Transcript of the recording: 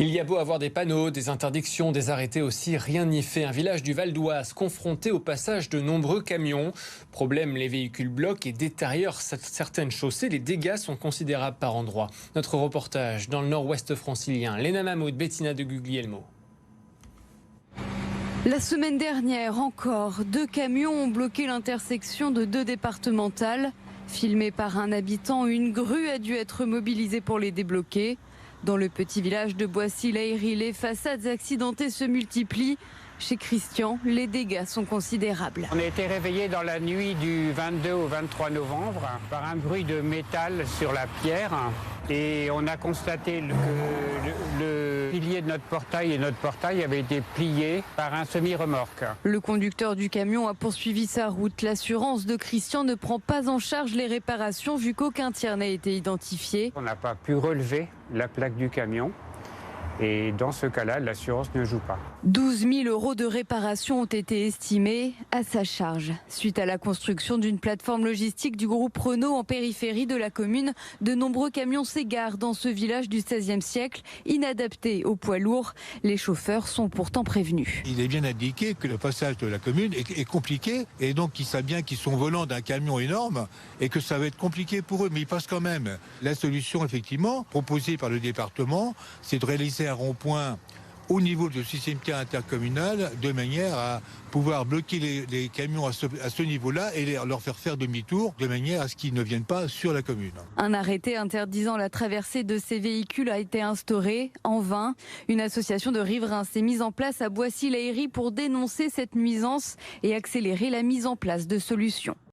Il y a beau avoir des panneaux, des interdictions, des arrêtés aussi, rien n'y fait. Un village du Val d'Oise confronté au passage de nombreux camions. Problème, les véhicules bloquent et détériorent certaines chaussées. Les dégâts sont considérables par endroits. Notre reportage dans le nord-ouest francilien. Léna Mahmoud, Bettina de Guglielmo. La semaine dernière, encore, 2 camions ont bloqué l'intersection de 2 départementales. Filmée par un habitant, une grue a dû être mobilisée pour les débloquer. Dans le petit village de Boissy-l'Aillerie, les façades accidentées se multiplient. Chez Christian, les dégâts sont considérables. On a été réveillés dans la nuit du 22 au 23 novembre par un bruit de métal sur la pierre et on a constaté que le pilier de notre portail avait été plié par un semi-remorque. Le conducteur du camion a poursuivi sa route. L'assurance de Christian ne prend pas en charge les réparations vu qu'aucun tiers n'a été identifié. On n'a pas pu relever la plaque du camion. Et dans ce cas-là, l'assurance ne joue pas. 12 000 € de réparation ont été estimés à sa charge. Suite à la construction d'une plateforme logistique du groupe Renault en périphérie de la commune, de nombreux camions s'égarent dans ce village du XVIe siècle, inadapté aux poids lourds. Les chauffeurs sont pourtant prévenus. Il est bien indiqué que le passage de la commune est compliqué et donc ils savent bien qu'ils sont volants d'un camion énorme et que ça va être compliqué pour eux, mais ils passent quand même. La solution, effectivement, proposée par le département, c'est de réaliser un rond-point au niveau du 6e intercommunal de manière à pouvoir bloquer les camions à ce niveau-là et leur faire demi-tour de manière à ce qu'ils ne viennent pas sur la commune. Un arrêté interdisant la traversée de ces véhicules a été instauré en vain. Une association de riverains s'est mise en place à Boissy-l'Aillerie pour dénoncer cette nuisance et accélérer la mise en place de solutions.